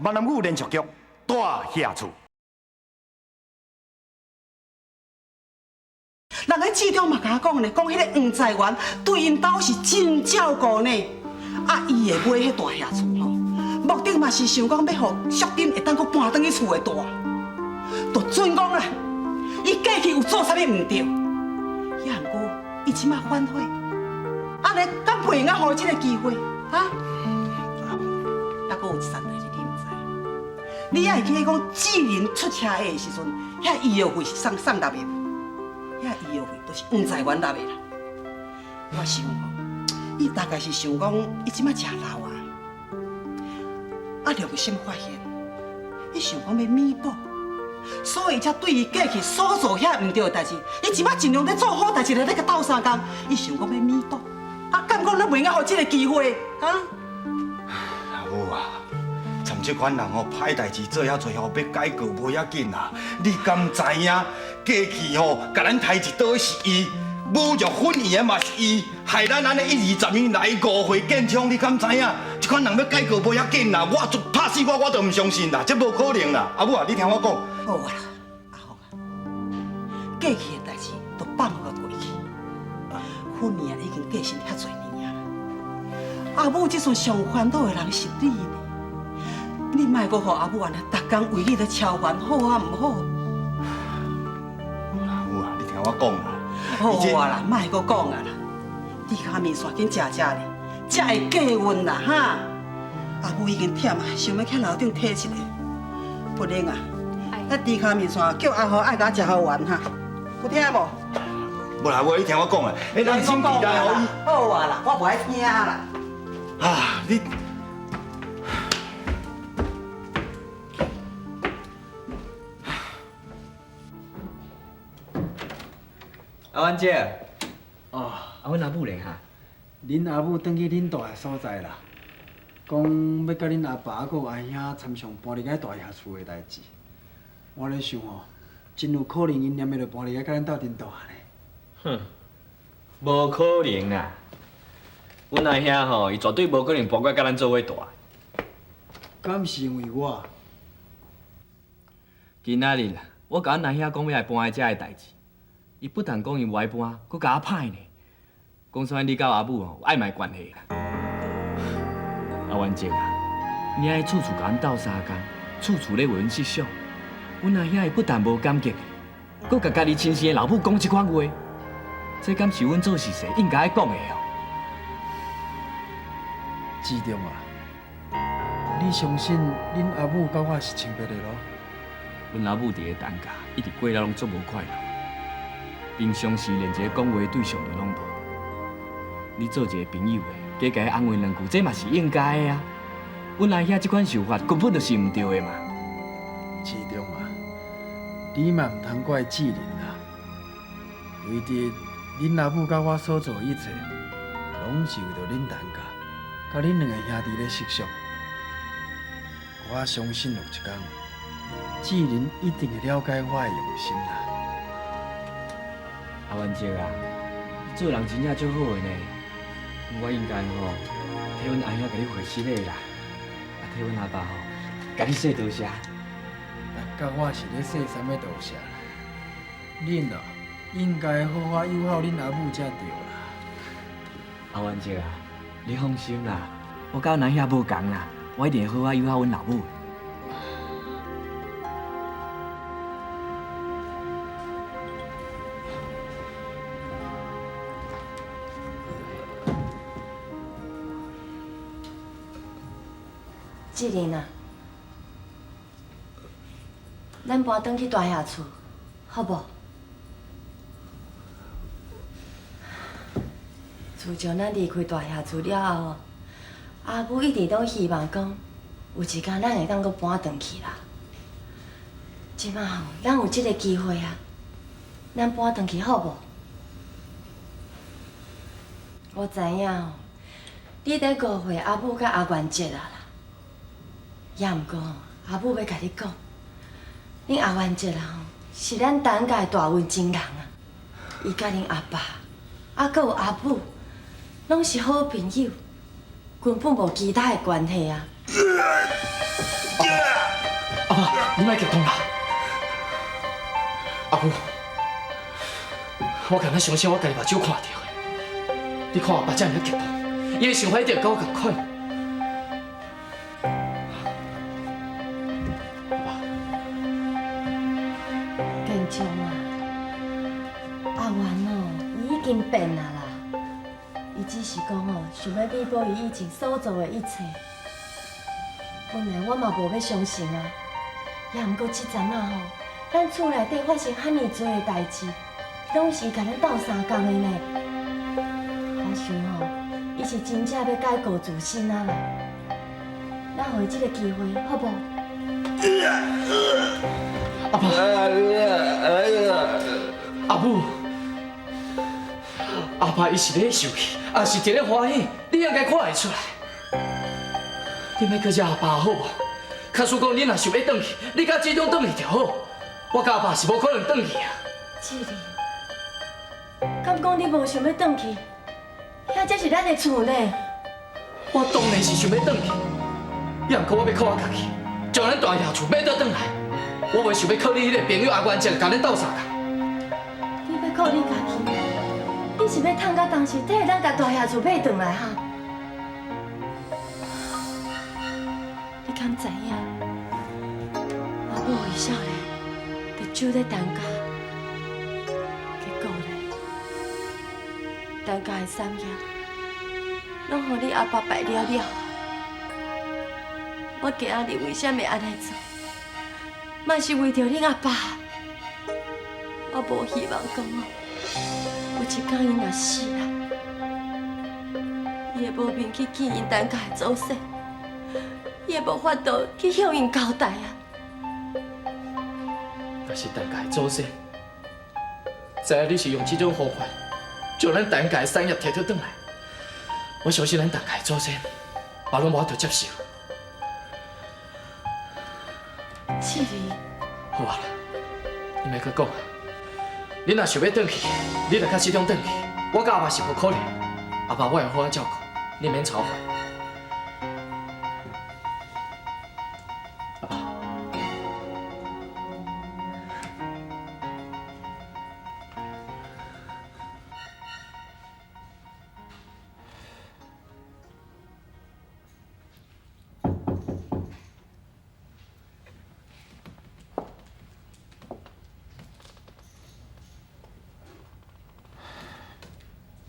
闽南语连续剧大下厝。人个市长嘛甲我讲呢，讲迄个黄在元对因兜是真照顾呢。啊，伊会买迄大厦厝吼，目的嘛是想讲要互淑珍会当搁搬转去厝的大。就准讲啦，伊过去有做啥物唔对，也毋过伊即马反悔，安尼敢袂用互伊即个机会啊？还阁有一件代志你唔知，你也会记得讲志玲出车祸的时阵，遐医药费是送纳的，遐医药费都是黄在元纳的啦。我想吼，伊大概是想讲伊即马食老啊，啊良心发现，伊想讲要弥补。所以才对伊过去所做遐唔对的代志，伊即摆尽量在做好代志，来甲斗相共。伊想讲要弥补，啊，敢讲咱袂用互这个机会啊？阿母啊，参这款人哦，歹代志做遐最后要改过无要紧啦。你敢知影？过去哦，甲咱抬一刀是伊，侮辱婚姻的嘛是伊，害咱安尼1、20年来误会建枪，你敢知影？这款人要改过无要紧啦，我就拍死我都唔相信啦，这无可能啦。阿母啊，你听我讲。好啊啦，阿好啊，过去的代志都放落过去，婚姻已经过身遐侪年啊。阿母这阵上烦恼的人是你呢，你莫阁互阿母安尼，逐工为你咧操烦，好啊唔好？阿母啊，你听我讲啦。好啊啦，莫阁讲啊啦，你卡面线紧食食咧，才会过运啦哈。阿母已经忝啊，想要去楼顶摕一个，不灵啊。那猪脚面线叫阿豪爱甲食好完哈，有听无？无啦，无你听我讲啊，你人生地来互伊。好啊啦，我无爱听啦。啊，你阿婉姐，哦，阮阿母咧哈，恁阿母转去恁大个所在啦，讲要甲恁阿爸佮阿兄参详搬离个大厦厝的代志。我咧想吼，真有可能因念要着搬离个甲咱斗阵大呢。哼，无可能啦！阮阿兄吼，伊绝对无可能搬过甲咱做伙大。敢是因为我？今仔日啦，我甲阮阿兄讲要来搬来遮个代志，伊不但讲伊无爱搬，佮甲我歹呢，讲啥你甲阿母吼有暧昧关系啦。阿婉姐啊，你爱处处甲阮斗相共，处处咧为阮设想。阮阿兄伊不但无感激，佮甲家己亲生的老母讲这款话，这敢是阮做事时应该讲的哦？志忠啊，你相信恁阿母甲我是清白的咯？阮阿母伫个担家，一直过了拢足无快乐，平常时连一个讲话的对象都拢无。你做一个朋友的，加甲伊安慰两句，这嘛是应该的啊。阮阿兄这款想法根本就是毋对的嘛。志忠啊，你嘛唔通怪志玲啦，为着恁阿母甲我所做的一切，拢是为着恁担家，甲恁两个兄弟咧设想。我相信有一天，志玲一定会了解我的用心啦。阿婉姐啊，你做人真正足好的呢。我应该吼替阮阿兄甲你回信的啦，啊替阮阿爸吼甲你说多谢。甲我是咧说啥物多谢啦？恁哦，应该好好友好恁阿母才对啦。阿婉姐啊，你放心啦，我甲阮阿兄无共啦，我一定会好好友好阮老母。志玲啊，咱搬转去大厦厝，好无？自从咱离开大厦厝了后，阿母一直都希望讲，有一天咱会当搁搬转去啦。即马吼，咱有这个机会啊，咱搬转去好无？我知影吼，你在误会阿母甲阿元姐啊啦。也毋过，阿母要甲你讲，恁阿元姐啦吼，是咱陈家的大运真人啊。伊甲恁阿爸，啊，搁有阿母，拢是好朋友，根本无其他的关系啊。阿爸，你莫激动啦！阿母，我敢若相信我家己目睭看到的。你看阿爸这样激动，伊的想法一定跟我同款。健将啊，阿元哦，伊已经变啦啦。伊只是讲哦，想要弥补伊以前所做的一切。本来我嘛无要相信啊，也毋过这阵啊吼，咱厝内底发生遐尼多的代志，拢是甲咱斗相共的呢。我想吼，伊是真正要改过自新啊啦。咱互伊这个机会，好无？阿爸，阿母，阿爸伊是咧受气，也是伫咧欢喜，你应该看会出来。你莫搁惹阿爸好无？假使讲你若想要转去，你甲这种转去就好。我甲阿爸是无可能转去啊。志玲，敢讲你无想要转去？遐才是咱的厝呢。我当然是想要转去，也毋过我要靠我家己，将咱大爷厝买倒转来。我袂想要靠你迄个朋友阿元一个甲咱斗相共。你要靠你家己，你是要趁到当时替咱甲大爷厝买转来哈？你敢知影？阿母为少年就守在陈家，结果咧，陈家的产业拢互你阿爸败了了。我今仔日为什么安尼做？嘛是为着恁阿爸。我无希望讲哦，有一天伊若死啦，伊会无面去见因陈家的祖先，伊会无法度去向因交代啊。若是陈家的祖先，知影你是用这种方法将咱陈家的产业摕倒转来，我相信咱陈家的祖先嘛拢无法度接受。志玲，好啊啦，你莫搁讲啊！你若想要转去，你就到市中转去。我甲阿爸是无可能，阿爸我会好好照顾，你免操烦。阿爸，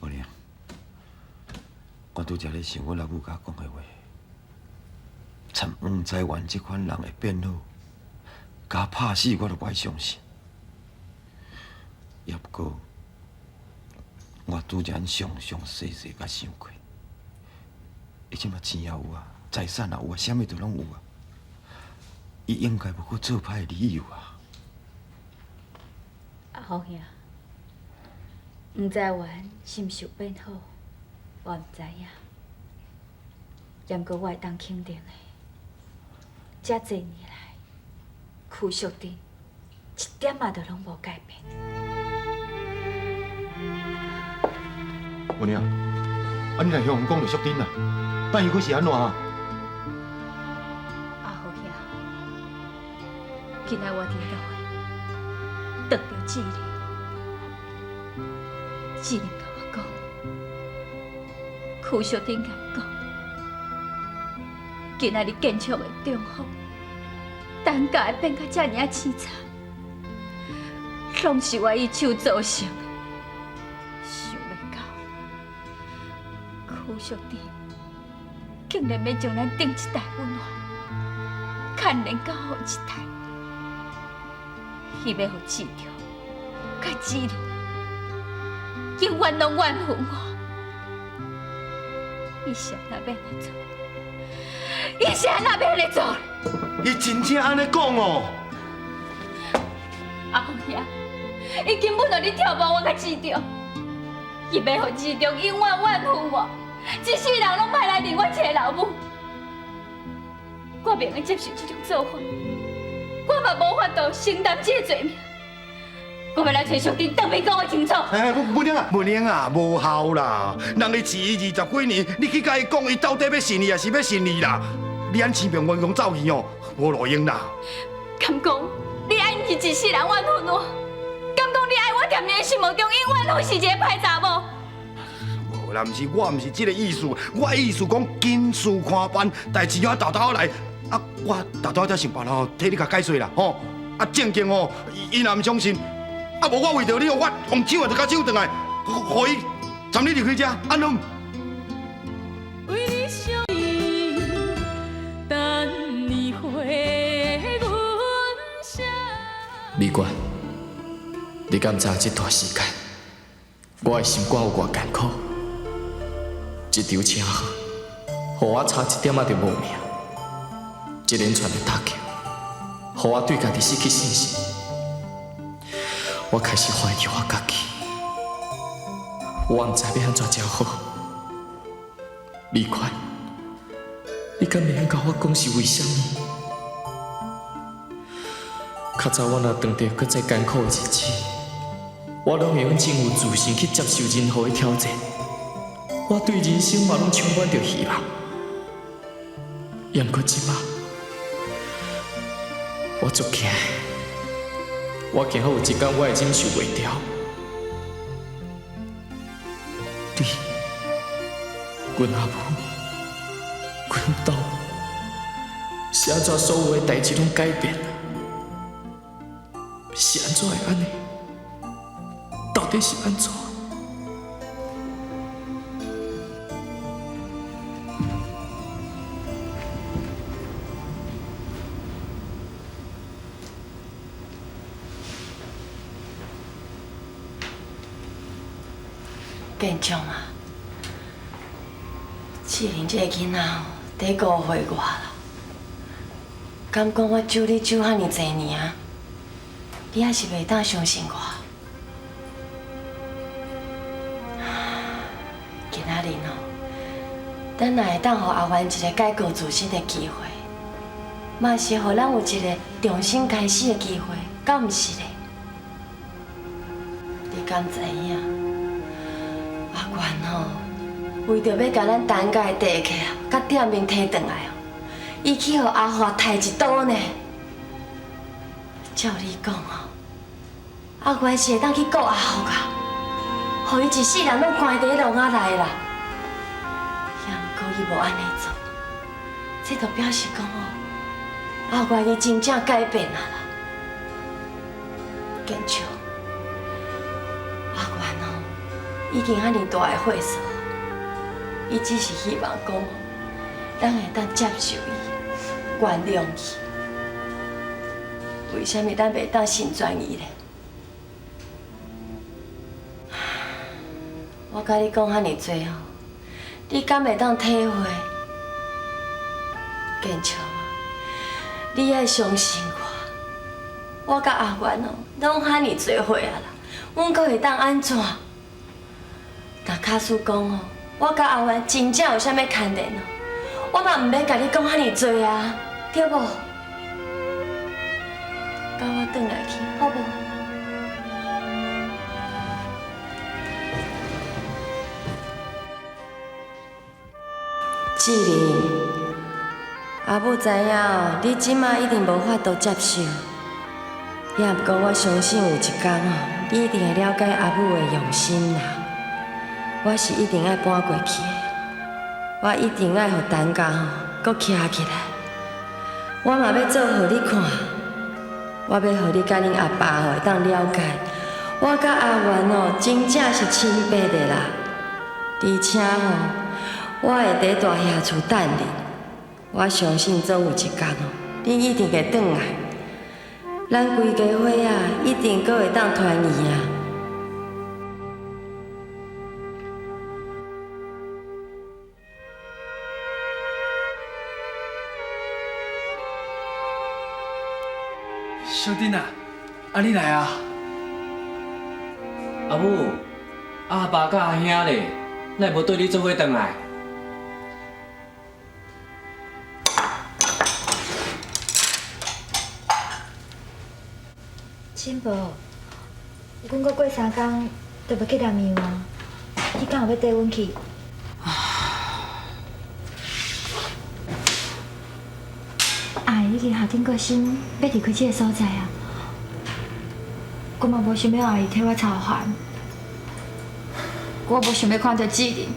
无娘，我拄则咧想我老母甲讲的话，参黄在元这款人会变好，甲拍死我都袂相信。也不过，我拄则详细甲想过，伊即马钱也有啊，财产也有啊，啥物都拢有啊，伊应该无搁做歹的理由啊。阿豪兄，黄在元是毋是有变好，我毋知影。也毋过我会当肯定的，遮侪年来，邱淑珍一点仔都拢无改变。母娘，啊你若向讲着淑珍啦，等伊佫是安怎啊？阿豪兄，今仔我伫倒的，得到志玲，志玲甲我讲，邱淑珍甲伊讲，今仔日建筑的中风，陈家会变甲遮尔啊凄惨，拢是我一手造成的。想袂到，邱淑珍竟然要将咱顶一代温暖牵连到后一代，伊要互志忠甲志玲永远拢怨恨我。伊是安那要来做？伊是安那要来做？伊真正安尼讲哦？阿公兄，伊根本就咧挑拨我甲志忠，伊要互志忠永远怨恨我，一世人拢歹来认我一个老母。我袂用接受这种做法，我嘛无法度承担这个罪名。我要来找淑珍，当面讲我清楚。哎，母娘啊，无效啦！人伊饲伊20几年，你去甲伊讲，伊到底要信你还是要信你啦？你按生命冤枉走去哦，无路用啦。敢讲你爱你一世人怨恨我？敢讲你爱我踮你的心目中永远拢是一个歹查某？无啦，我毋是这个意思，我的意思讲紧事看办，代志要豆豆来。啊，我豆豆才想办法替你甲解释啦，吼。啊，正经哦，伊若毋相信，啊无我为着你，我用手就甲手转来，互伊暂你离开遮，安怎？为你相依，等你回阮声。美冠，你敢知这段时间我的心肝有偌艰苦？一场车祸，互我差一点仔就无命；一连串的打击，互我对家己失去信心。我开始怀疑我家己，我毋知要安怎才好。美冠，你敢袂晓甲我讲是为什么？较早我若当着搁再艰苦的日子，我拢会用真有自信去接受任何的挑战。我对人生嘛拢充满着希望。也毋过即摆，我足惊的，我惊好有一天我会忍受袂了。你，阮阿母，阮兜，是安怎所有的代志拢改变了？是安怎会安尼？到底是安怎？建强啊，志玲这个囡仔得误会我啦。敢讲我救你救遐尼侪年啊，你还是袂当相信我。今仔日哦，咱若会当互阿元一个改过自新的机会，嘛是互咱有一个重新开始的机会，敢毋是嘞？你敢知影？阿元吼，为着要甲咱陈家的地契啊，甲店面摕转来哦，伊去互阿华刣一刀呢。照你讲哦，阿元是会当去告阿福啊，互伊一世人拢关伫笼仔内啦。也毋过伊无安尼做，这就表示讲哦，阿元伊真正改变啊啦。建昌，阿元哦。已经遐尼大个岁数，伊只是希望讲，咱会当接受伊，原谅伊。为什么咱袂当成全伊呢？我甲你讲遐尼多哦，你敢会当体会？建昌啊，你爱相信我，我甲阿元哦，拢遐尼多岁啊啦，阮阁会当安怎？若假使讲哦，我甲阿元真正有啥物牵连哦，我嘛毋免甲你讲遐尼多啊，对无？甲我转来去，好无？志玲，阿母知影哦，你即马一定无法度接受，也毋过我相信有一天哦，你一定会了解阿母的用心啦。我是一定爱搬过去的，我一定爱互陈家吼搁徛起来。我嘛要做互你看，我要互你甲恁阿爸吼会当了解，我甲阿元哦真正是亲爸的啦。而且吼，我会伫大兄厝等你，我相信总有一天哦，你一定会转来，咱规家伙啊一定搁会当团圆啊。小丁啊，你来啊！阿母，阿爸甲阿兄咧，哪会无对你做伙转来？新宝，阮阁过3天就要去南洋啊！你敢有要缀阮去？经下定决心要离开这个所在啊。我嘛无想要阿姨替我操烦，我无想要看到志玲，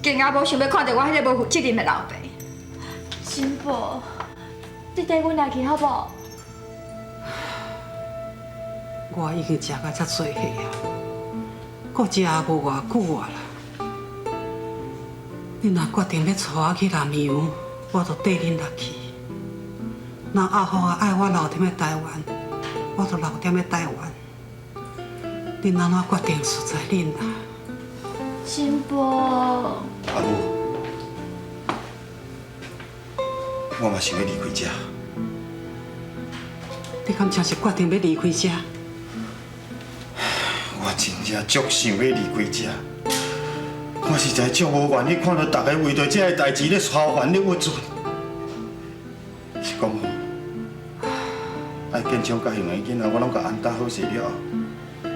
更加无想要看到我迄个无负责任的老爸。新宝，你带阮来去好不好？我已经食到遮多岁啊，搁食无偌久啊啦。你若决定要带我去南洋，我就缀恁落去。若阿虎啊爱我留踮咧台湾，我就留踮咧台湾。恁安怎决定属在恁啦。新宝，阿母，我嘛想要离开这。你敢真是决定要离开遮？我真正足想要离开这。我实在足无愿意看到大家为着这个代志咧操烦咧郁准。是讲吼，爱建昌甲向的囡仔，我拢甲安搭好势了后，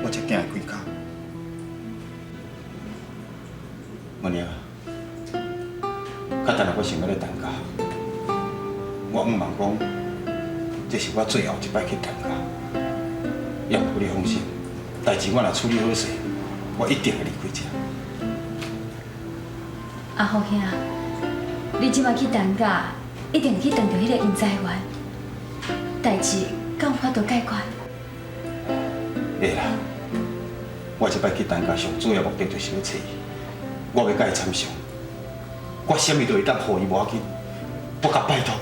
我才行会开口。我娘，较等下我想要咧谈家，我毋茫讲，这是我最后一摆去谈家。要不你放心，代志我若处理好势，我一定会离开这。阿福兄，你即摆去谈家，一定去谈到迄个因财源，代志敢有法度解决？会啦，我这摆去谈家上主要目的就是要找伊，我要甲伊参详，我啥物都会当互伊无要紧，我甲拜托，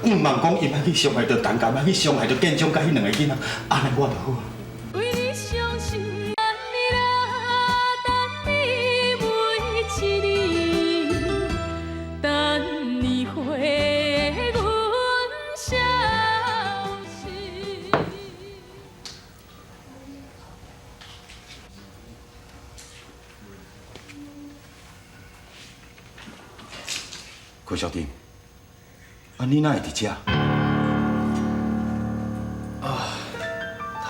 毋茫讲伊莫去伤害到谈家，莫去伤害到建昌甲迄两个囡仔，安尼我就好啊。为你伤心，等你啦，等你每一日，等你回阮消息。柯小弟，啊，你哪会伫遮？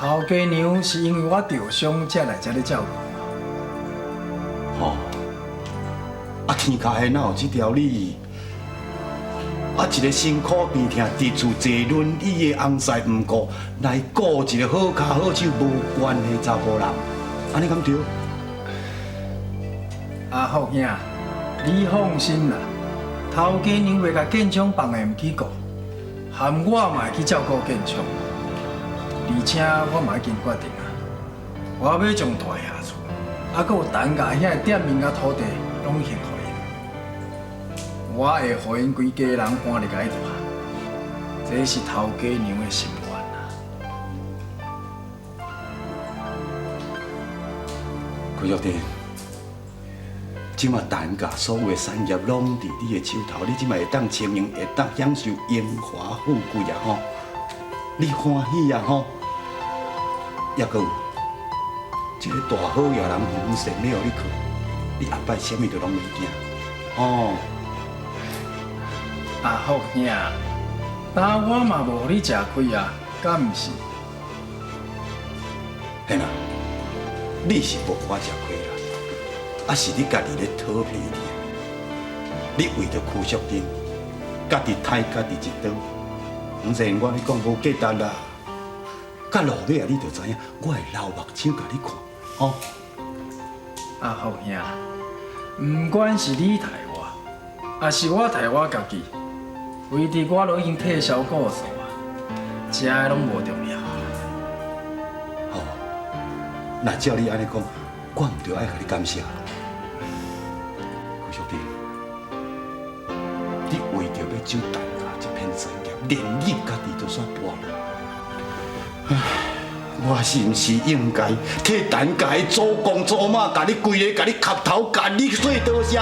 头家娘是因为我受伤才来这里照顾。吼，啊，天下下哪有这条理？啊，一个辛苦病痛伫厝坐轮椅的翁婿毋顾，来顾一个好脚好手无关的查甫人，安尼敢对？阿福兄，你放心啦，头家娘袂甲建昌放下唔去顾，含我嘛会去照顾建昌。而且我嘛已经决定啊，我要将大厦厝，还佫有陈家遐个店面甲土地，拢献互因。我会互因规家人搬入来住，这是头家娘的心愿啊。柯小弟，即马陈家所有的产业拢伫你的手头，你即马会当经营，会当享受荣华富贵啊吼！你欢喜啊吼！也阁有，一个大好野人风神要互你靠，你后摆啥物都拢袂惊，哦。阿福兄，但我嘛无互你吃亏啊，敢毋是？嘿啦，你是无我吃亏啦，啊是你家己咧讨皮你。你为着柯淑珍，家己刣家己一刀，毋是我咧讲无价值啦。到落尾啊，你就知影，我会流目睭甲你看，吼。阿福兄，毋管是你刣我，还是我刣我家己，为伫我都已经退销故数啊，这个拢无重要啦。好，那照你安尼讲，我毋着爱甲你感谢。柯小弟，你为着要救陈家这片产业，连你家己都煞搬落。我是毋是应该替陈家的祖公祖妈，甲你跪咧，甲你磕头，甲你说多谢？